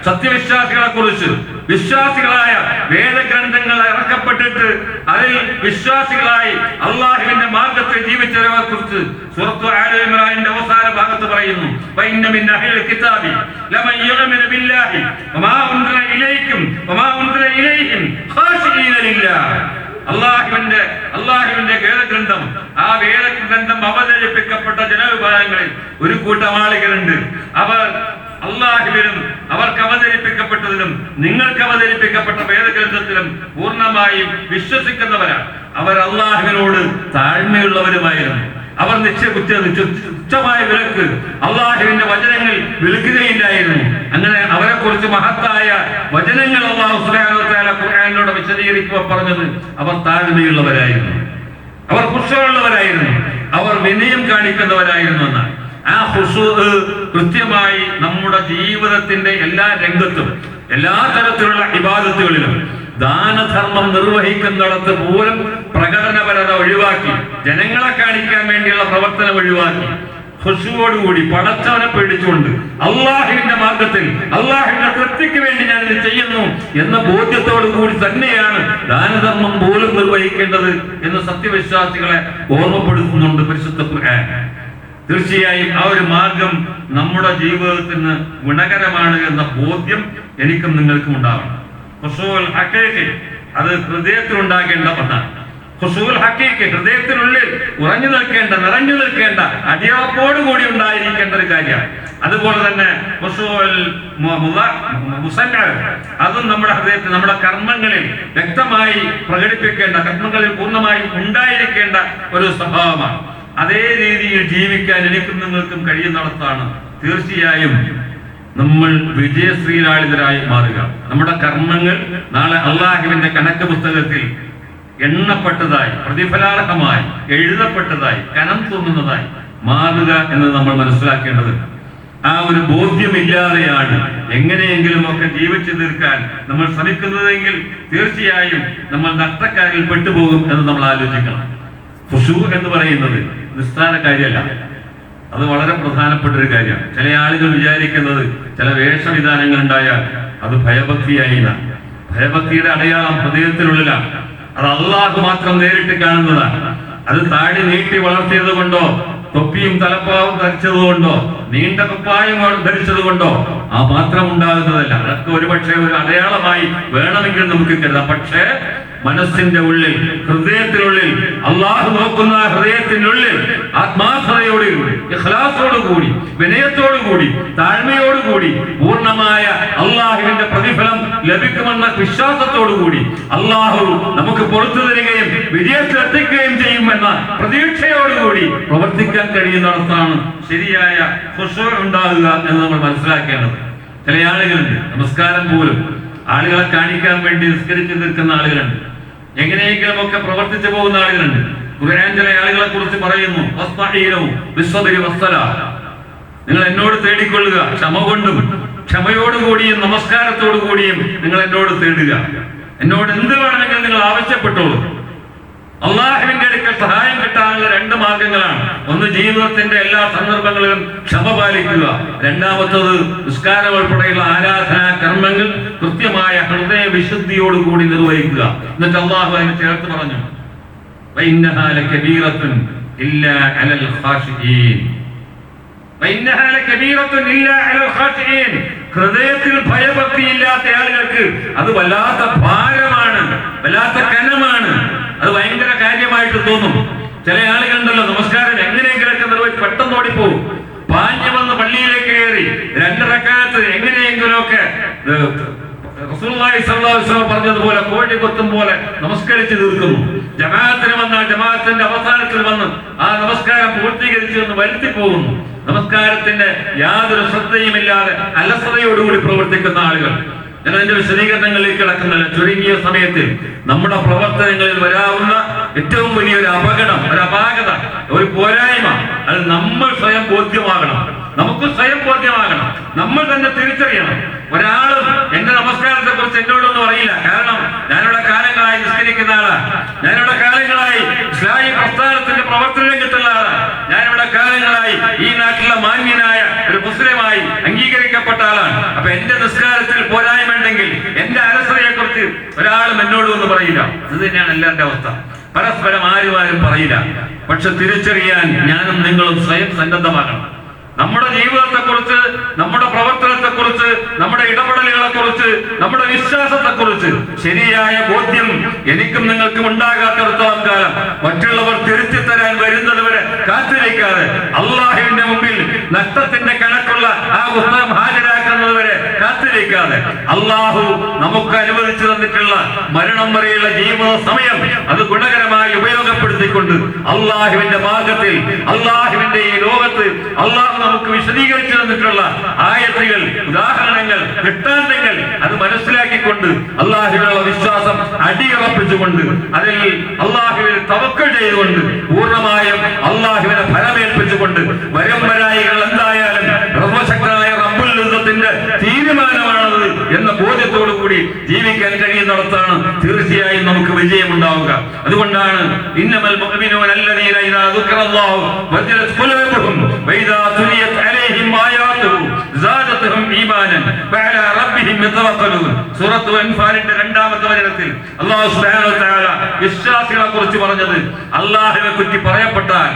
സത്യവിശ്വാസികളെ കുറിച്ച്, വിശ്വാസികളായ വേദഗ്രന്ഥങ്ങൾ ഇറക്കപ്പെട്ടിട്ട് അതിൽ വിശ്വാസികളായി അള്ളാഹുവിന്റെ മാർഗത്തിൽ ജീവിച്ചവരെ കുറിച്ച് സൂറത്ത് ആല ഇംറാനിന്റെ അവസാന ഭാഗത്ത് പറയുന്നു, അള്ളാഹുവിന്റെ വേദഗ്രന്ഥം, ആ വേദഗ്രന്ഥം അവതരിപ്പിക്കപ്പെട്ട ജനവിഭാഗങ്ങളിൽ ഒരു കൂട്ടം ആളുകളുണ്ട്. അവർ അള്ളാഹുവിനും അവർക്ക് അവതരിപ്പിക്കപ്പെട്ടതിലും നിങ്ങൾക്ക് അവതരിപ്പിക്കപ്പെട്ട വേദഗ്രന്ഥത്തിലും പൂർണ്ണമായും വിശ്വസിക്കുന്നവരാണ്. അവർ അള്ളാഹുവിനോട് താഴ്മയുള്ളവരുമായിരുന്നു. അവർ തുച്ഛമായ വിലക്ക് അള്ളാഹുവിന്റെ വചനങ്ങൾ വിൽക്കുകയില്ലായിരുന്നു. അങ്ങനെ അവരെ കുറിച്ച് മഹത്തായ വചനങ്ങൾ അല്ലാഹു സുബ്ഹാനഹു വ തആല ഖുർആനിലൂടെ വിശദീകരിക്കുമ്പോൾ പറഞ്ഞത് അവർ താഴ്മയുള്ളവരായിരുന്നു, അവർ ഖുശൂഉള്ളവരായിരുന്നു, അവർ വിനയം കാണിക്കുന്നവരായിരുന്നു എന്നാണ്. ആ ഖുശൂ കൃത്യമായി നമ്മുടെ ജീവിതത്തിന്റെ എല്ലാ രംഗത്തും, എല്ലാ തരത്തിലുള്ള ഇബാദത്തുകളിലും, ദാനധർമ്മം നിർവഹിക്കുന്നിടത്ത് പോലും പ്രകടനപരത ഒഴിവാക്കി, ജനങ്ങളെ കാണിക്കാൻ വേണ്ടിയുള്ള പ്രവർത്തനം ഒഴിവാക്കി, ഖുശൂവോടുകൂടി പടച്ചവനെ പേടിച്ചുകൊണ്ട് അള്ളാഹുവിന്റെ മാർഗത്തിൽ അള്ളാഹുവിന്റെ തൃപ്തിക്ക് വേണ്ടി ഞാൻ ഇത് ചെയ്യുന്നു എന്ന ബോധ്യത്തോടു കൂടി തന്നെയാണ് ദാനധർമ്മം പോലും നിർവഹിക്കേണ്ടത് എന്ന് സത്യവിശ്വാസികളെ ഓർമ്മപ്പെടുത്തുന്നുണ്ട് പരിശുദ്ധ ഖുർആൻ. തീർച്ചയായും ആ ഒരു മാർഗം നമ്മുടെ ജീവിതത്തിന് ഗുണകരമാണ് എന്ന ബോധ്യം എനിക്കും നിങ്ങൾക്കും ഉണ്ടാവണം. ഖുശൂഉൽ ഹഖീഖി അത് ഹൃദയത്തിൽ ഉണ്ടാകേണ്ട ഒന്നാണ്. ഖുശൂഉൽ ഹഖീഖി ഹൃദയത്തിനുള്ളിൽ ഉറഞ്ഞു നിൽക്കേണ്ട, നിറഞ്ഞു നിൽക്കേണ്ട, അടിയുറപ്പോടുകൂടി ഉണ്ടായിരിക്കേണ്ട ഒരു കാര്യമാണ്. അതുപോലെ തന്നെ ഖുശൂഉൽ മുസന്നഅ അതും നമ്മുടെ ഹൃദയത്തിൽ, നമ്മുടെ കർമ്മങ്ങളിൽ വ്യക്തമായി പ്രകടിപ്പിക്കേണ്ട, കർമ്മങ്ങളിൽ പൂർണ്ണമായും ഉണ്ടായിരിക്കേണ്ട ഒരു സ്വഭാവമാണ്. അതേ രീതിയിൽ ജീവിക്കാൻ എനിക്കും നിങ്ങൾക്കും കഴിയുന്നിടത്താണ് തീർച്ചയായും നമ്മൾ വിജയശ്രീലാളിതരായി മാറുക. നമ്മുടെ കർമ്മങ്ങൾ നാളെ അള്ളാഹുവിന്റെ കണക്ക് പുസ്തകത്തിൽ എണ്ണപ്പെട്ടതായി, പ്രതിഫലാർഹമായി എഴുതപ്പെട്ടതായി, കനം തോന്നുന്നതായി മാറുക എന്നത് നമ്മൾ മനസ്സിലാക്കേണ്ടത്. ആ ഒരു ബോധ്യമില്ലാതെയാണ് എങ്ങനെയെങ്കിലും ഒക്കെ ജീവിച്ചു തീർക്കാൻ നമ്മൾ ശ്രമിക്കുന്നതെങ്കിൽ തീർച്ചയായും നമ്മൾ നഷ്ടക്കാരിൽ പെട്ടുപോകും എന്ന് നമ്മൾ ആലോചിക്കണം. ഖുശൂ എന്ന് പറയുന്നത് നിസ്സാര കാര്യമല്ല, അത് വളരെ പ്രധാനപ്പെട്ട ഒരു കാര്യമാണ്. ചില ആളുകൾ വിചാരിക്കുന്നത് ചില വേഷവിധാനങ്ങൾ ഉണ്ടായാൽ അത് ഭയഭക്തിയായി. ഭയഭക്തിയുടെ അടയാളം ഹൃദയത്തിനുള്ളിലാണ്. അത് അള്ളാഹു മാത്രം നേരിട്ട് കാണുന്നതാണ്. അത് താടി നീട്ടി വളർത്തിയത് കൊണ്ടോ, തൊപ്പിയും തലപ്പാവും ധരിച്ചത് കൊണ്ടോ, നീണ്ട കുപ്പായം ധരിച്ചത് കൊണ്ടോ ആ മാത്രം ഉണ്ടാകുന്നതല്ല. അതൊക്കെ ഒരുപക്ഷെ ഒരു അടയാളമായി വേണമെങ്കിൽ നമുക്ക് കരുതാം. പക്ഷേ മനസ്സിന്റെ ഉള്ളിൽ, ഹൃദയത്തിനുള്ളിൽ, അള്ളാഹു നോക്കുന്ന ഹൃദയത്തിനുള്ളിൽ ആത്മാർത്ഥതയോടുകൂടി, ഇഖ്ലാസോടുകൂടി, വിനയത്തോടുകൂടി, താഴ്മയോടുകൂടി, പൂർണ്ണമായ അള്ളാഹുവിന്റെ പ്രതിഫലം ലഭിക്കുമെന്ന വിശ്വാസത്തോടുകൂടി, അള്ളാഹു നമുക്ക് പുറത്തു തരികയും വിജയത്തിലെത്തിക്കുകയും ചെയ്യുമെന്ന പ്രതീക്ഷയോടുകൂടി പ്രവർത്തിക്കാൻ കഴിയുന്നിടത്താണ് ശരിയായ ഖുശൂ ഉണ്ടാകുക എന്ന് നമ്മൾ മനസ്സിലാക്കേണ്ടത്. ചില ആളുകളുണ്ട് നമസ്കാരം പോലും ആളുകളെ കാണിക്കാൻ വേണ്ടി നിസ്കരിച്ച് നിൽക്കുന്ന ആളുകളുണ്ട്, എങ്ങനെയെങ്കിലും ഒക്കെ പ്രവർത്തിച്ചു പോകുന്ന ആളുകളുണ്ട്. ഖുർആൻ ചില ആളുകളെ കുറിച്ച് പറയുന്നു, നിങ്ങൾ എന്നോട് തേടിക്കൊള്ളുക, ക്ഷമ കൊണ്ടും ക്ഷമയോടുകൂടിയും നമസ്കാരത്തോടു കൂടിയും നിങ്ങൾ എന്നോട് തേടുക. എന്നോട് എന്ത് വേണമെങ്കിലും നിങ്ങൾ ആവശ്യപ്പെട്ടോളൂ. അള്ളാഹുവിന്റെ അടുക്കൽ സഹായം കിട്ടാനുള്ള രണ്ട് മാർഗങ്ങളാണ്. ഒന്ന്, ജീവിതത്തിന്റെ എല്ലാ സന്ദർഭങ്ങളിലും ക്ഷമ പാലിക്കുക. രണ്ടാമത്തത്, നിസ്കാരം ഉൾപ്പെടെയുള്ള ആരാധനാ കർമ്മങ്ങൾ കൃത്യമായ ഹൃദയ വിശുദ്ധിയോടുകൂടി നിർവഹിക്കുക. എന്നിട്ട് അള്ളാഹു അതിനെ ചേർത്ത് പറഞ്ഞു, വഇന്നഹാ ലകബീറത്തുൻ ഇല്ലാ അലൽ ഖാശിഈൻ. വഇന്നഹാ ലകബീറത്തുൻ ഇല്ലാ അലൽ ഖാശിഈൻ. ഹൃദയത്തിൽ ഭയഭക്തിയില്ലാത്ത ആളുകൾക്ക് അത് വല്ലാത്ത ഭാരമാണ്, വല്ലാത്ത കനമാണ്. അത് ഭയങ്കര കാര്യമായിട്ട് തോന്നും. ചില ആളുകളുണ്ടല്ലോ, നമസ്കാരം എങ്ങനെയെങ്കിലൊക്കെ നിർവഹിച്ച് പെട്ടെന്ന് ഓടിപ്പോവും. പാഞ്ഞു വന്ന് പള്ളിയിലേക്ക് കയറി 2 റക്അത്ത് എങ്ങനെയെങ്കിലുമൊക്കെ റസൂലുള്ളാഹി സ്വല്ലല്ലാഹു അലൈഹി വസല്ലം പറഞ്ഞതുപോലെ കോഴി കൊത്തും പോലെ നമസ്കരിച്ച് തീർക്കുന്നു. ജമാഅത്തിന് വന്നാൽ ജമാഅത്തിന്റെ അവസാനത്തിൽ വന്ന് ആ നമസ്കാരം പൂർത്തീകരിച്ചു എന്ന് വരുത്തി പോകുന്നു. നമസ്കാരത്തിന്റെ യാതൊരു ശ്രദ്ധയുമില്ലാതെ അലസതയോടുകൂടി പ്രവർത്തിക്കുന്ന ആളുകൾ. ഞാൻ അതിന്റെ വിശദീകരണങ്ങളിലേക്ക് കിടക്കുന്നില്ല. ചുരുങ്ങിയ സമയത്തിൽ നമ്മുടെ പ്രവർത്തനങ്ങളിൽ വരാവുന്ന ഏറ്റവും വലിയൊരു അപകടം, ഒരു അപാകത, ഒരു പോരായ്മ, അത് നമ്മൾ സ്വയം ബോധ്യമാകണം. നമുക്ക് സ്വയം ബോധ്യമാകണം. നമ്മൾ തന്നെ തിരിച്ചറിയണം. ഒരാളും എന്റെ നമസ്കാരത്തെ കുറിച്ച് എന്നോടൊന്നും അറിയില്ല. കാരണം ഞാനിവിടെ കാലങ്ങളായി നിസ്കരിക്കുന്ന ആളാണ്. ഞാനിവിടെ കാലങ്ങളായി ഇസ്ലാഹി പ്രസ്ഥാനത്തിന്റെ പ്രവർത്തന രംഗത്തുള്ള ആളാണ്. ഞാനിവിടെ കാലങ്ങളായി ഈ നാട്ടിലെ മാന്യനായ ഒരു മുസ്ലിമായി അംഗീകരിക്കപ്പെട്ട ആളാണ്. അപ്പൊ എന്റെ നിസ്കാരത്തിൽ പോരായ്മ ഉണ്ടെങ്കിൽ എന്റെ അലസതയെ കുറിച്ച് ഒരാളും എന്നോടൊന്നും പറയില്ല. ഇത് തന്നെയാണ് എല്ലാവരുടെ അവസ്ഥ. പരസ്പരം ആരും പറയില്ല. പക്ഷെ തിരിച്ചറിയാൻ ഞാനും നിങ്ങളും സ്വയം സന്നദ്ധമാകണം. നമ്മുടെ ജീവിതത്തെ കുറിച്ച്, നമ്മുടെ പ്രവർത്തനത്തെ കുറിച്ച്, നമ്മുടെ ഇടപെടലുകളെ കുറിച്ച്, നമ്മുടെ വിശ്വാസത്തെ കുറിച്ച് ശരിയായ ബോധ്യം എനിക്കും നിങ്ങൾക്കും ഉണ്ടാകാത്തിടത്തോളം കാലം മറ്റുള്ളവർ തിരുത്തി തരാൻ വരുന്നത് വരെ കാത്തിരിക്കാതെ, അള്ളാഹുവിന്റെ മുമ്പിൽ നഷ്ടത്തിന്റെ കണക്കുള്ള ആ പുസ്തകം ഹാജരാക്കുന്നത് വരെ കാത്തിരിക്കാതെ, അള്ളാഹു നമുക്ക് അനുവദിച്ചു തന്നിട്ടുള്ള മരണം വരെയുള്ള ജീവിത സമയം അത് ഗുണകരമായി ഉപയോഗപ്പെടുത്തിക്കൊണ്ട് അള്ളാഹുവിന്റെ മാർഗത്തിൽ, അള്ളാഹുവിന്റെ ഈ ലോകത്ത് അള്ളാഹു നമുക്ക് വിശദീകരിച്ചു തന്നിട്ടുള്ള ആയത്തുകൾ, ഉദാഹരണങ്ങൾ, ദൃഷ്ടാന്തങ്ങൾ അത് മനസ്സിലാക്കിക്കൊണ്ട് അള്ളാഹുവിനുള്ള വിശ്വാസം അടിയുറപ്പിച്ചുകൊണ്ട് അതിൽ അള്ളാഹുവിൽ തവക്കൽ ചെയ്തുകൊണ്ട് പൂർണ്ണമായും അള്ളാഹുവിനെ ഫലമേൽപ്പിച്ചുകൊണ്ട് വരും വരായികൾ എന്തായാലും സർവശക്തനായ റബ്ബുൽ ഇസ്സത്തിന്റെ തീരുമാനമാണത് എന്ന ബോധ്യത്തോടു കൂടി ജീവിക്കാൻ കഴിയുന്നിടത്താണ് തീർച്ചയായും നമുക്ക് വിജയമുണ്ടാവുക. അതുകൊണ്ടാണ് ഇന്നമൽ മുഅ്മിനൂന അല്ലദീന ഇദാ ദുക്കിറല്ലാഹു വജലത് ഖുലൂബുഹും വഇദാ തുലിയത് അലൈഹിം ആയാതുഹു സാദത്തുഹും ഈമാനൻ വഅലാ റബ്ബിഹിം യതവക്കലൂൻ. സൂറത്തുൽ അൻഫാലിന്റെ 2ാമത്തെ വചനത്തിൽ അല്ലാഹു സുബ്ഹാനഹു വ തആല വിശ്വാസികളെ കുറിച്ച് പറഞ്ഞത്, അല്ലാഹുവിനെ കുറിച്ച് പറയപ്പെട്ടാൽ,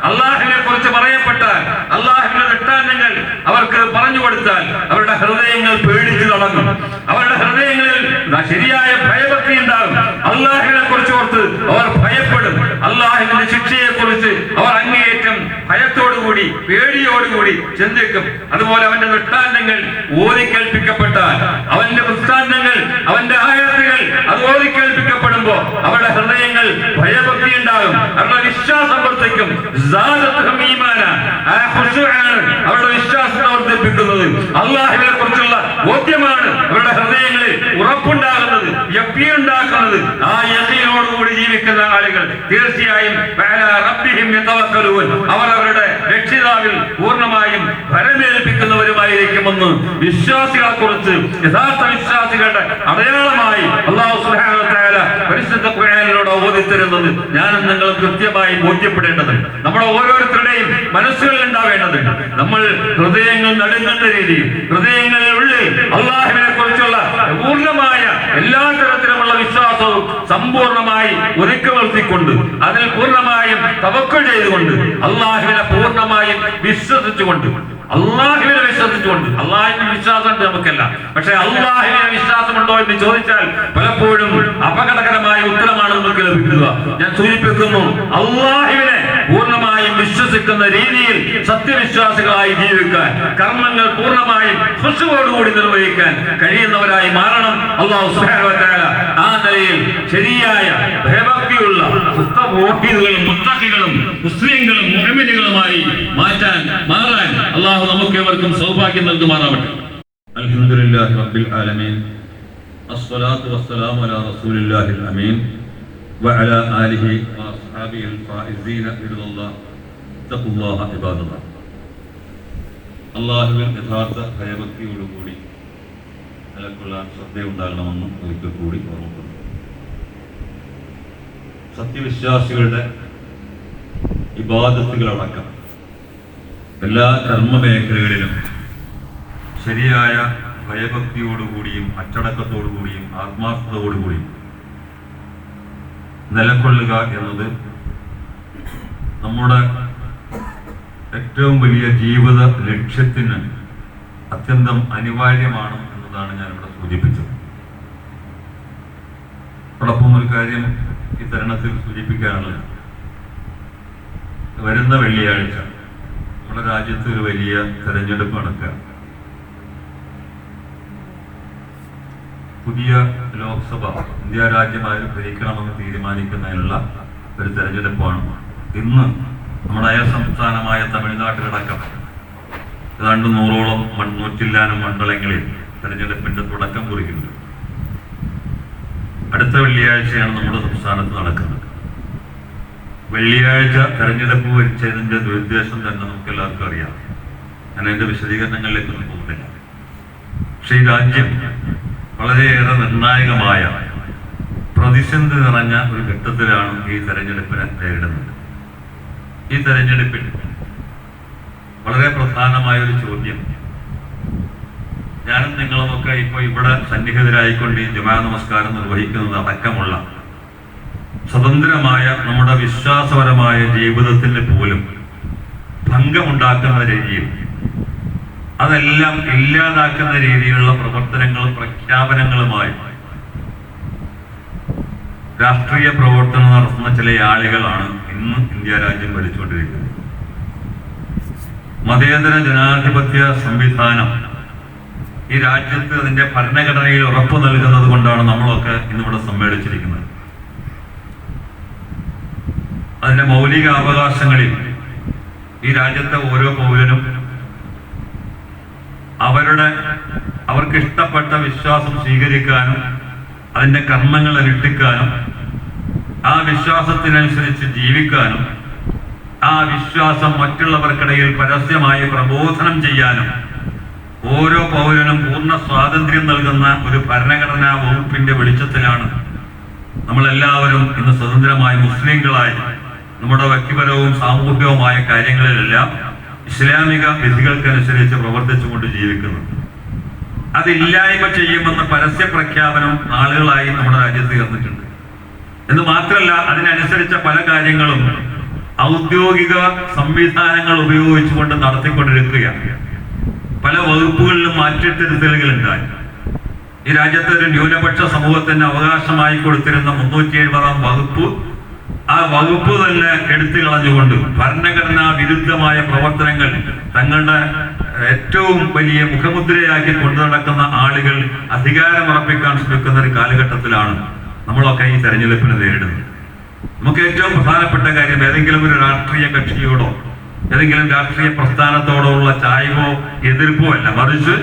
അല്ലാഹുവിനെ കുറിച്ച് പറയപ്പെട്ടാൽ, അല്ലാഹുവിന്റെ ദൃഷ്ടാന്തങ്ങൾ അവർക്ക് പറഞ്ഞു കൊടുത്താൽ അവരുടെ ഹൃദയങ്ങൾ പേടിച്ചു തുടങ്ങും. അവരുടെ ഹൃദയങ്ങളിൽ ശരിയായ ഭയഭക്തി ഉണ്ടാകും. അല്ലാഹുവിനെ കുറിച്ച് ഓർത്ത് അവർ ഭയപ്പെടും. അല്ലാഹുവിന്റെ ശിക്ഷയെ കുറിച്ച് അവർ അങ്ങേയറ്റം ഭയത്തോടുകൂടി പേടിയോടുകൂടി ചിന്തിക്കും. അതുപോലെ അവന്റെ ദൃഷ്ടാന്തങ്ങൾ ഓതിക്കേൽപ്പിക്കപ്പെട്ടാൽ, അവന്റെ ദൃഷ്ടാന്തങ്ങൾ, അവന്റെ ആയത്തുകൾ അത് ഓതിക്കേൽപ്പിക്കപ്പെടുമ്പോ അവരുടെ ഹൃദയങ്ങൾ ഭയഭക്തി ഉണ്ടാകും. അവരുടെ വിശ്വാസം വർദ്ധിക്കും. അവരുടെ വിശ്വാസത്തെ വർദ്ധിപ്പിക്കുന്നത് അല്ലാഹുവിനെ കുറിച്ചുള്ള ബോധ്യമാണ് അവരുടെ ഹൃദയങ്ങളിൽ ഉറപ്പുണ്ടാകുന്നത്, യഖീനുണ്ടാക്കുന്നത്. ആ യഖീനോടുകൂടി ജീവിക്കുന്ന ആളുകൾ തീർച്ചയായും അവർ അവരുടെ രക്ഷിതാവിൽ പൂർണ്ണമായും ഭരമേൽപ്പിക്കുന്നവരുമായിരിക്കുമെന്ന് വിശ്വാസികളെ കുറിച്ച്, യഥാർത്ഥ വിശ്വാസികളുടെ അടയാളമായി അല്ലാഹു സുബ്ഹാനഹു വ തആല പരിശുദ്ധ ഖുർആനിലൂടെ ഓതിത്തരുന്നത് ഞാനും നിങ്ങളും കൃത്യമായി ബോധ്യപ്പെടേണ്ടതുണ്ട്. നമ്മുടെ ഓരോരുത്തരുടെയും മനസ്സുകളിൽ ഉണ്ടാവേണ്ടതുണ്ട്. നമ്മൾ ഹൃദയങ്ങൾ നടുങ്ങുന്ന രീതിയിൽ, ഹൃദയങ്ങളിൽ ഉള്ളിൽ അല്ലാഹുവിനെ കുറിച്ചുള്ള പൂർണ്ണമായ എല്ലാ തരത്തിലുമുള്ള വിശ്വാസവും സമ്പൂർണ്ണമായി ഒരുക്കി നിർത്തിക്കൊണ്ട് അതിൽ പൂർണ്ണമായും തവക്കുൽ ചെയ്തുകൊണ്ട് അല്ലാഹുവിനെ പൂർണ്ണമായും വിശ്വസിച്ചുകൊണ്ട്, അള്ളാഹുവിനെ വിശ്വസിച്ചുകൊണ്ട്, അള്ളാഹുവിന്റെ വിശ്വാസം നമുക്കല്ല, പക്ഷെ അള്ളാഹുവിനെ വിശ്വാസമുണ്ടോ എന്ന് ചോദിച്ചാൽ പലപ്പോഴും അപകടകരമായ ഉത്തരമാണ് നമുക്ക് ലഭിക്കുക. ഞാൻ സൂചിപ്പിക്കുന്നു, അള്ളാഹുവിനെ പൂർണ്ണമായും വിശ്വസിക്കുന്ന രീതിയിൽ സത്യവിശ്വാസികളായി ജീവിക്കാൻ, കർമ്മങ്ങൾ പൂർണ്ണമായും ഖുശൂഅോടുകൂടി നിർവഹിക്കാൻ കഴിയുന്നവരായി മാറണം. അല്ലാഹു സുബ്ഹാനഹു വ തആല ആ നിലയിൽ ശരിയായ ഭയഭക്തിയുള്ള മുത്തഖീകളും മുത്തഖികളും മുസ്ലിങ്ങളും മുഅ്മിനുകളുമായി മാറാൻ അല്ലാഹു നമുക്ക് ഏവർക്കും സൗഭാഗ്യം നൽകുമാറാവട്ടെ. അൽഹംദുലില്ലാഹി റബ്ബിൽ ആലമീൻ الصلاة والسلام على رسول الله الأمين وعلى آله وأصحابه الفائزين برضا الله اتقوا الله عباد الله. അള്ളാഹുവിൽ യഥാർത്ഥ ഭയഭക്തിയോടുകൂടി നിലകൊള്ളാൻ ശ്രദ്ധയുണ്ടാകണമെന്നും ഒരിക്കൽ കൂടി ഓർമ്മപ്പെടുന്നു. സത്യവിശ്വാസികളുടെ ഇബാദത്തുകളടക്കം എല്ലാ കർമ്മമേഖലകളിലും ശരിയായ ഭയഭക്തിയോടുകൂടിയും അച്ചടക്കത്തോടുകൂടിയും ആത്മാർത്ഥതയോടുകൂടിയും നിലകൊള്ളുക എന്നത് നമ്മുടെ ഏറ്റവും വലിയ ജീവിത ലക്ഷ്യത്തിന് അത്യന്തം അനിവാര്യമാണ് എന്നതാണ് ഞാനിവിടെ സൂചിപ്പിച്ചത്. അതോടൊപ്പം ഒരു കാര്യം ഈ തരുണത്തിൽ സൂചിപ്പിക്കാനുള്ളത്, വരുന്ന വെള്ളിയാഴ്ച നമ്മുടെ രാജ്യത്ത് ഒരു വലിയ തെരഞ്ഞെടുപ്പ് നടക്കുക. പുതിയ ലോക്സഭ ഇന്ത്യ രാജ്യമായി ഭരിക്കണമെന്ന് തീരുമാനിക്കുന്നതിനുള്ള ഒരു തെരഞ്ഞെടുപ്പാണ്. ഇന്ന് നമ്മുടെ അയൽ സംസ്ഥാനമായ തമിഴ്നാട്ടിലടക്കം ഏതാണ്ട് 100ഓളം 100 മണ്ഡലങ്ങളിൽ തെരഞ്ഞെടുപ്പിന്റെ തുടക്കം കുറിക്കുന്നുണ്ട്. അടുത്ത വെള്ളിയാഴ്ചയാണ് നമ്മുടെ സംസ്ഥാനത്ത് നടക്കുന്നത്. വെള്ളിയാഴ്ച തെരഞ്ഞെടുപ്പ് വെച്ചതിന്റെ ദുരുദ്ദേശം തന്നെ നമുക്ക് എല്ലാവർക്കും അറിയാം. ഞാൻ അതിന്റെ വിശദീകരണങ്ങളിലേക്കൊന്നും പോകുന്നില്ല. പക്ഷെ ഈ രാജ്യം വളരെയേറെ നിർണായകമായ പ്രതിസന്ധി നിറഞ്ഞ ഒരു ഘട്ടത്തിലാണ് ഈ തെരഞ്ഞെടുപ്പിനെ നേരിടുന്നത്. ഈ തെരഞ്ഞെടുപ്പിൽ വളരെ പ്രധാനമായ ഒരു ചോദ്യം, ഞാനും നിങ്ങളുമൊക്കെ ഇപ്പോൾ ഇവിടെ സന്നിഹിതരായിക്കൊണ്ട് ഈ ജുമാ നമസ്കാരം നിർവഹിക്കുന്നത് അടക്കമുള്ള സ്വതന്ത്രമായ നമ്മുടെ വിശ്വാസപരമായ ജീവിതത്തിന് പോലും ഭംഗമുണ്ടാക്കുന്ന രീതിയിൽ, അതെല്ലാം ഇല്ലാതാക്കുന്ന രീതിയിലുള്ള പ്രവർത്തനങ്ങളും പ്രഖ്യാപനങ്ങളുമായി രാഷ്ട്രീയ പ്രവർത്തനം നടത്തുന്ന ചില ആളുകളാണ് ഇന്ന് ഇന്ത്യ രാജ്യം ഭരിച്ചുകൊണ്ടിരിക്കുന്നത്. മതേതര ജനാധിപത്യ സംവിധാനം ഈ രാജ്യത്ത് അതിന്റെ ഭരണഘടനയിൽ ഉറപ്പു നൽകുന്നത് കൊണ്ടാണ് നമ്മളൊക്കെ ഇന്നിവിടെ സമ്മേളിച്ചിരിക്കുന്നത്. അതിന്റെ മൗലിക അവകാശങ്ങളിൽ ഈ രാജ്യത്തെ ഓരോ പൗരനും അവർക്ക് ഇഷ്ടപ്പെട്ട വിശ്വാസം സ്വീകരിക്കാനും അതിന്റെ കർമ്മങ്ങൾ അനുഷ്ഠിക്കാനും ആ വിശ്വാസത്തിനനുസരിച്ച് ജീവിക്കാനും ആ വിശ്വാസം മറ്റുള്ളവർക്കിടയിൽ പരസ്യമായി പ്രബോധനം ചെയ്യാനും ഓരോ പൗരനും പൂർണ്ണ സ്വാതന്ത്ര്യം നൽകുന്ന ഒരു ഭരണഘടനാ വകുപ്പിന്റെ വെളിച്ചത്തിലാണ് നമ്മളെല്ലാവരും ഇന്ന് സ്വതന്ത്രമായി മുസ്ലിങ്ങളായി നമ്മുടെ വ്യക്തിപരവും സാമൂഹികവുമായ കാര്യങ്ങളിലെല്ലാം ഇസ്ലാമിക വിധികൾക്കനുസരിച്ച് പ്രവർത്തിച്ചുകൊണ്ട് ജീവിക്കുന്നു. അതില്ലായ്മ ചെയ്യുമെന്ന പരസ്യ പ്രഖ്യാപനം നാളുകളായി നമ്മുടെ രാജ്യത്ത് ഉയർന്നിട്ടുണ്ട്. എന്ന് മാത്രമല്ല, അതിനനുസരിച്ച പല കാര്യങ്ങളും ഔദ്യോഗിക സംവിധാനങ്ങൾ ഉപയോഗിച്ചുകൊണ്ട് നടത്തിക്കൊണ്ടിരിക്കുകയാണ്. പല വകുപ്പുകളിലും മാറ്റിത്തിരുത്തലുകൾ ഉണ്ടായി. ഈ രാജ്യത്തെ ഒരു ന്യൂനപക്ഷ സമൂഹത്തിന് അവകാശമായി കൊടുത്തിരുന്ന 370 വകുപ്പ്, ആ വകുപ്പ് തന്നെ എടുത്തു കളഞ്ഞുകൊണ്ട് ഭരണഘടനാ വിരുദ്ധമായ പ്രവർത്തനങ്ങൾ തങ്ങളുടെ ഏറ്റവും വലിയ മുഖമുദ്രയാക്കി കൊണ്ടു നടക്കുന്ന ആളുകൾ അധികാരമുറപ്പിക്കാൻ ശ്രമിക്കുന്ന ഒരു കാലഘട്ടത്തിലാണ് നമ്മളൊക്കെ ഈ തെരഞ്ഞെടുപ്പിനെ നേരിടുന്നത്. നമുക്ക് ഏറ്റവും പ്രധാനപ്പെട്ട കാര്യം ഏതെങ്കിലും ഒരു രാഷ്ട്രീയ കക്ഷിയോടോ ഏതെങ്കിലും രാഷ്ട്രീയ പ്രസ്ഥാനത്തോടോ ഉള്ള ചായ്വോ എതിർപ്പോ അല്ല, മറിച്ച്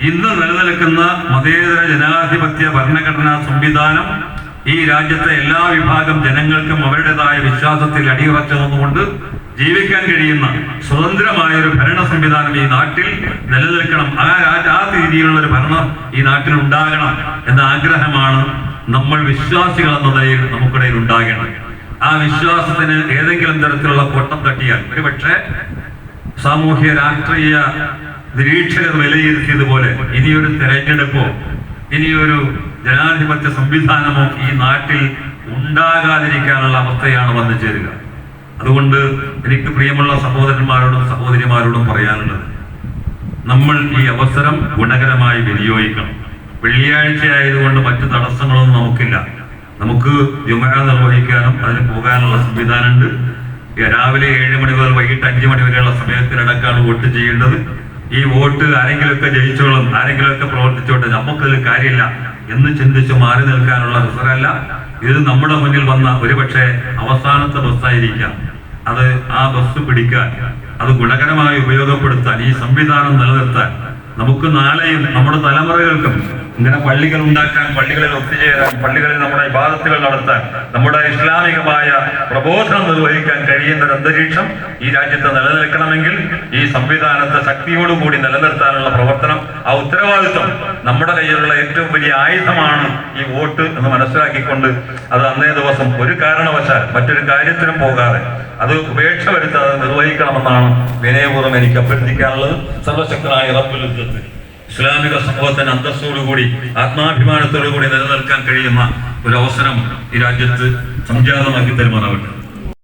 ഇന്ന് നിലനിൽക്കുന്ന മതേതര ജനാധിപത്യ ഭരണഘടനാ സംവിധാനം ഈ രാജ്യത്തെ എല്ലാ വിഭാഗം ജനങ്ങൾക്കും അവരുടേതായ വിശ്വാസത്തിൽ അടിയുറച്ചു നിന്നുകൊണ്ട് ജീവിക്കാൻ കഴിയുന്ന സ്വതന്ത്രമായ ഒരു ഭരണ സംവിധാനം ഈ നാട്ടിൽ നിലനിൽക്കണം. ആ രീതിയിലുള്ള ഒരു ഭരണം ഈ നാട്ടിൽ ഉണ്ടാകണം എന്ന ആഗ്രഹമാണ് നമ്മൾ വിശ്വാസികൾ എന്ന നിലയിൽ നമുക്കിടയിൽ ഉണ്ടാകണം. ആ വിശ്വാസത്തിന് ഏതെങ്കിലും തരത്തിലുള്ള കോട്ടം തട്ടിയാൽ ഒരുപക്ഷെ സാമൂഹ്യ രാഷ്ട്രീയ നിരീക്ഷകർ വിലയിരുത്തിയതുപോലെ ഇനിയൊരു തെരഞ്ഞെടുപ്പോ ഇനിയൊരു ജനാധിപത്യ സംവിധാനമോ ഈ നാട്ടിൽ ഉണ്ടാകാതിരിക്കാനുള്ള അവസ്ഥയാണ് വന്നു ചേരുക. അതുകൊണ്ട് എനിക്ക് പ്രിയമുള്ള സഹോദരന്മാരോടും സഹോദരിമാരോടും പറയാനുള്ളത്, നമ്മൾ ഈ അവസരം ഗുണകരമായി വിനിയോഗിക്കണം. വെള്ളിയാഴ്ച ആയതുകൊണ്ട് മറ്റു തടസ്സങ്ങളൊന്നും നമുക്കില്ല. നമുക്ക് ജുമുഅ നിർവഹിക്കാനും അതിന് പോകാനുള്ള സംവിധാനമുണ്ട്. രാവിലെ 7 മണി മുതൽ വൈകിട്ട് 5 മണി വരെയുള്ള സമയത്തിനടക്കാണ് വോട്ട് ചെയ്യേണ്ടത്. ഈ വോട്ട് ആരെങ്കിലുമൊക്കെ ജയിച്ചോളും, ആരെങ്കിലുമൊക്കെ പ്രവർത്തിച്ചോട്ടെ, നമുക്കതിൽ കാര്യമില്ല എന്ന് ചിന്തിച്ച് മാറി നിൽക്കാനുള്ള അവസരമല്ല. ഇത് നമ്മുടെ മുന്നിൽ വന്ന ഒരുപക്ഷെ അവസാനത്തെ ബസ്സായിരിക്കാം. അത് ആ ബസ് പിടിക്കാൻ, അത് ഗുണകരമായി ഉപയോഗപ്പെടുത്താൻ, ഈ സംവിധാനം നിലനിർത്താൻ നമുക്ക് നാളെയും നമ്മുടെ തലമുറകൾക്കും ഇങ്ങനെ പള്ളികൾ ഉണ്ടാക്കാൻ, പള്ളികളിൽ ഒത്തുചേരാൻ, പള്ളികളിൽ നമ്മുടെ ഇബാദത്തുകൾ നടത്താൻ, നമ്മുടെ ഇസ്ലാമികമായ പ്രബോധനം നിർവഹിക്കാൻ കഴിയുന്ന ഒരു അന്തരീക്ഷം ഈ രാജ്യത്ത് നിലനിൽക്കണമെങ്കിൽ ഈ സംവിധാനത്തെ ശക്തിയോടുകൂടി നിലനിർത്താനുള്ള പ്രവർത്തനം, ആ ഉത്തരവാദിത്വം നമ്മുടെ കയ്യിലുള്ള ഏറ്റവും വലിയ ആയുധമാണ് ഈ വോട്ട് എന്ന് മനസ്സിലാക്കിക്കൊണ്ട് അത് അന്നേ ദിവസം ഒരു കാരണവശാൽ മറ്റൊരു കാര്യത്തിനും പോകാതെ അത് ഉപേക്ഷ വരുത്താതെ നിർവഹിക്കണമെന്നാണ് വിനയപൂർവ്വം എനിക്ക് അഭ്യർത്ഥിക്കാനുള്ളത്. സർവശക്തനായ റബ്ബുൽ ഇസ്സത്ത് ഇസ്ലാമിക സമൂഹത്തിന് അന്തസ്സോടുകൂടി ആത്മാഭിമാനത്തോടുകൂടി നിലനിൽക്കാൻ കഴിയുന്ന ഒരു അവസരം ഈ രാജ്യത്ത് സംജാതമാക്കി തരുമാറാവട്ടെ.